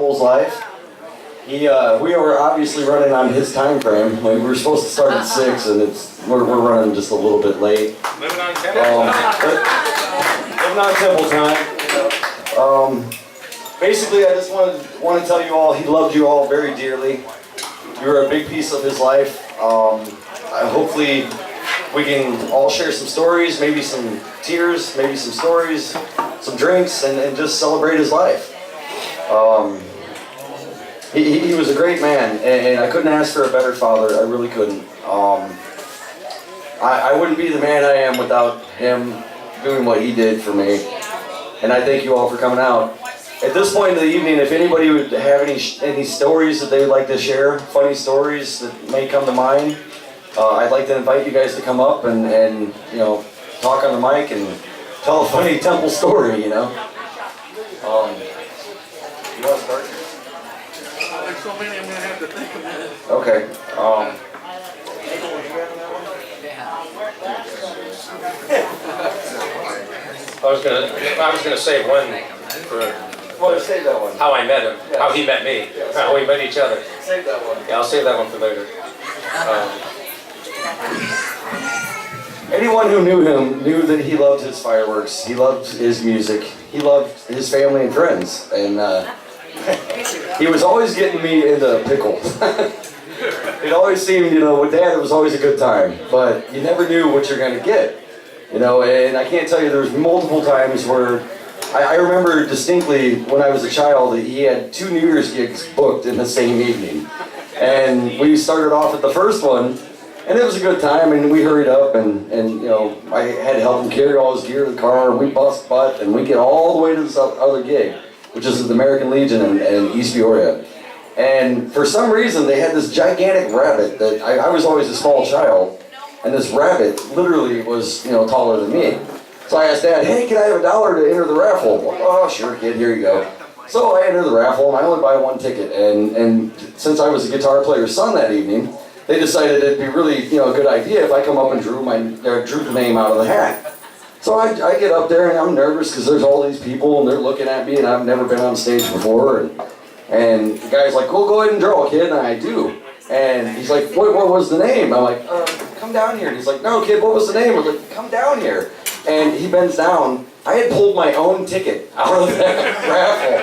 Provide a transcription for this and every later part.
Temple's life. We were obviously running on his time frame. We were supposed to start at 6, and we're running just a little bit late. Living on Temple. Living on Temple time. Basically, I just want to tell you all, he loved you all very dearly. You were a big piece of his life. Hopefully, we can all share some stories, maybe some tears, maybe some stories, some drinks, and just celebrate his life. He was a great man, and I couldn't ask for a better father. I really couldn't. I wouldn't be the man I am without him doing what he did for me. And I thank you all for coming out. At this point in the evening, if anybody would have any stories that they would like to share, funny stories that may come to mind, I'd like to invite you guys to come up and talk on the mic and tell a funny Temple story, You want to start? There's so many I'm going to have to think of it. Okay. I was gonna say one for Save that one. how I met him, how he met me, how we met each other. Save that one. Yeah, I'll save that one for later. Anyone who knew him knew that he loved his fireworks. He loved his music. He loved his family and friends. And he was always getting me into a pickle. It always seemed, with Dad, it was always a good time. But you never knew what you're going to get. And I can't tell you, there was multiple times where I remember distinctly when I was a child that he had 2 New Year's gigs booked in the same evening. And we started off at the first one, and it was a good time, and we hurried up, and I had to help him carry all his gear to the car, and we bust butt, and we get all the way to this other gig, which is at the American Legion in East Peoria. And for some reason, they had this gigantic rabbit that I was always a small child, and this rabbit literally was, taller than me. So I asked Dad, hey, can I have $1 to enter the raffle? Well, oh, sure, kid, here you go. So I entered the raffle, and I only buy 1 ticket. And since I was a guitar player's son that evening, they decided it'd be really, a good idea if I come up and drew the name out of the hat. So I get up there, and I'm nervous because there's all these people, and they're looking at me, and I've never been on stage before. And the guy's like, well, go ahead and draw, kid, and I do. And he's like, what was the name? I'm like, come down here. And he's like, no, kid, what was the name? I was like, come down here. And he bends down. I had pulled my own ticket out of that raffle.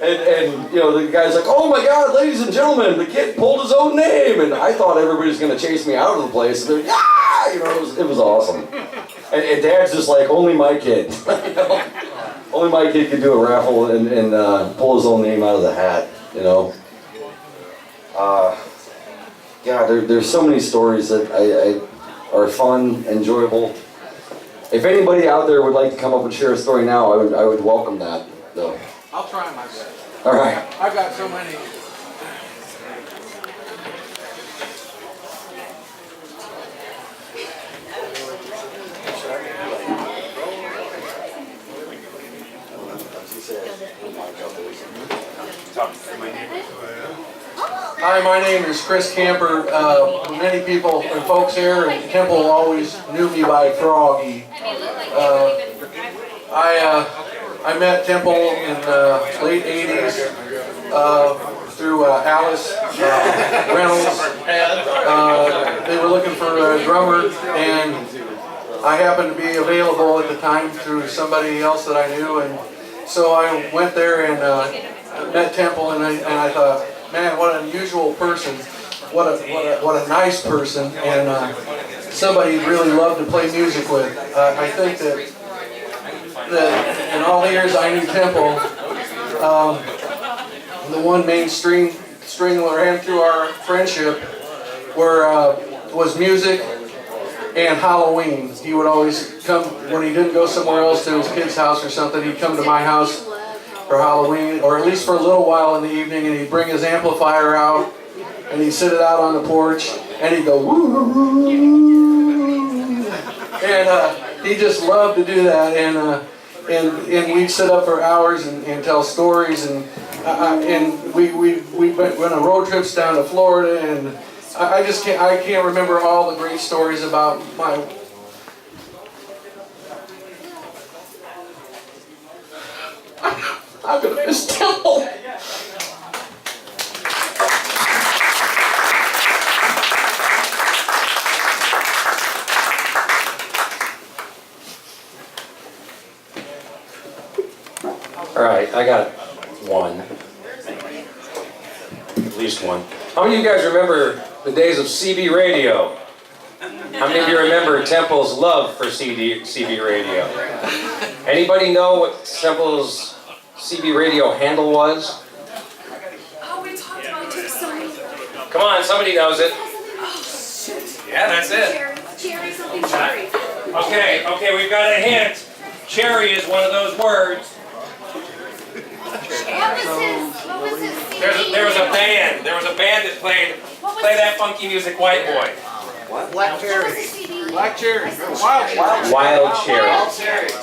And the guy's like, oh my God, ladies and gentlemen, the kid pulled his own name. And I thought everybody was going to chase me out of the place. And they're like, yeah! It was awesome. And Dad's just like, only my kid. Only my kid can do a raffle and pull his own name out of the hat, Yeah, there's so many stories that are fun, enjoyable. If anybody out there would like to come up and share a story now, I would welcome that, though. I'll try my best. All right. I've got so many. Hi, my name is Chris Camper. Many people and folks here in Temple always knew me by Froggy. I met Temple in the late 80s through Alice Reynolds. They were looking for a drummer, and I happened to be available at the time through somebody else that I knew, and so I went there and met Temple, and I thought, man, what an unusual person, what a nice person, and somebody really loved to play music with. I think that in all the years I knew Temple, the one main string that ran through our friendship was music and Halloween. He would always come, when he didn't go somewhere else to his kid's house or something, he'd come to my house for Halloween, or at least for a little while in the evening, and he'd bring his amplifier out, and he'd sit it out on the porch, and he'd go, woo, and he just loved to do that, and we'd sit up for hours and tell stories, and we went on road trips down to Florida, and I can't remember all the great stories about my. I'm gonna miss Temple. I got one. At least one. How many of you guys remember the days of CB radio? How many of you remember Temple's love for CB radio? Anybody know what Temple's CB radio handle was? Oh, we talked about it so many. Come on, somebody knows it. Oh, shit. Yeah, that's it. Cherry, something cherry. Okay, we've got a hint. Cherry is one of those words. What was his CD? There was a band that played that funky music, White Boy. Black cherry. Black cherry. Wild Cherry.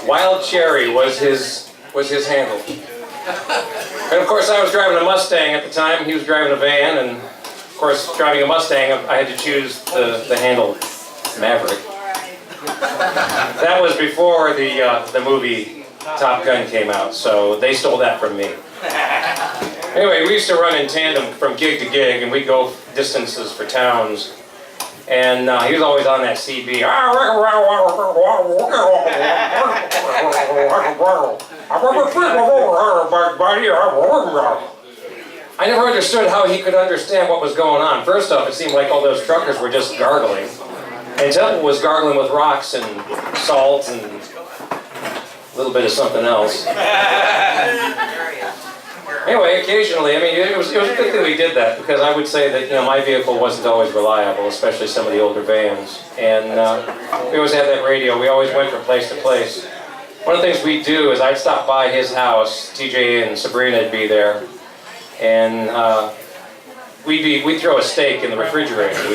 Wild Cherry was his handle. And of course I was driving a Mustang at the time, he was driving a van, and of course driving a Mustang I had to choose the handle Maverick. That was before the movie Top Gun came out, so they stole that from me. Anyway, we used to run in tandem from gig to gig, and we'd go distances for towns. And he was always on that CB. I never understood how he could understand what was going on. First off, it seemed like all those truckers were just gargling. And Temple was gargling with rocks and salt and a little bit of something else. Anyway, occasionally, I mean, it was a good thing we did that, because I would say that, my vehicle wasn't always reliable, especially some of the older vans. And we always had that radio. We always went from place to place. One of the things we'd do is I'd stop by his house. TJ and Sabrina would be there. And we'd throw a steak in the refrigerator.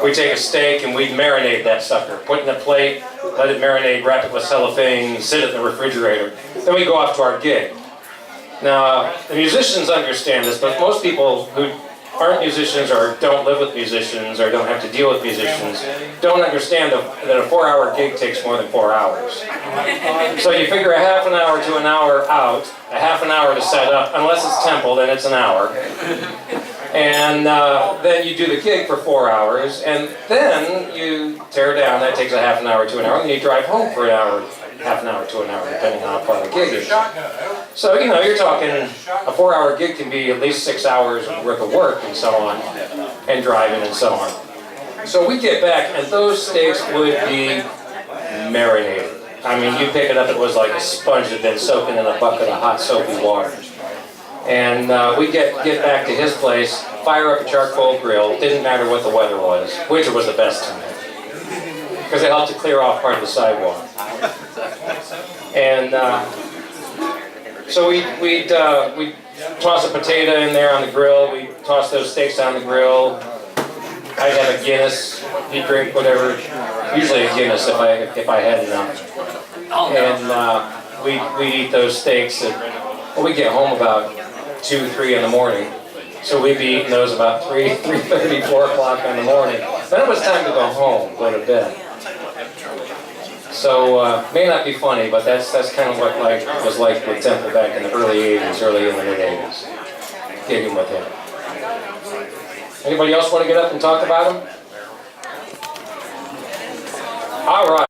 We'd take a steak and we'd marinate that sucker. Put it in a plate, let it marinate, wrap it with cellophane, sit it in the refrigerator. Then we'd go off to our gig. Now, the musicians understand this, but most people who aren't musicians or don't live with musicians or don't have to deal with musicians don't understand that a 4-hour gig takes more than 4 hours. So you figure a half an hour to an hour out, a half an hour to set up, unless it's Temple, then it's an hour. And then you do the gig for 4 hours, and then you tear down, that takes a half an hour to an hour, and then you drive home for an hour, half an hour to an hour, depending on how far the gig is. So, you're talking a 4-hour gig can be at least 6 hours worth of work and so on, and driving and so on. So we get back, and those steaks would be marinated. I mean, you pick it up, it was like a sponge that had been soaking in a bucket of hot soapy water. And we get back to his place, fire up a charcoal grill, didn't matter what the weather was. Winter was the best time, because it helped to clear off part of the sidewalk. And so we'd toss a potato in there on the grill, we'd toss those steaks on the grill. I'd have a Guinness, he'd drink whatever, usually a Guinness if I had enough. And we'd eat those steaks, and we'd get home about 2, 3 in the morning. So we'd be eating those about 3:30, 4 o'clock in the morning. Then it was time to go home, go to bed. So, may not be funny, but that's kind of what life was like with Temple back in the early in the mid-80s. Gigging with him. Anybody else want to get up and talk about him? All right.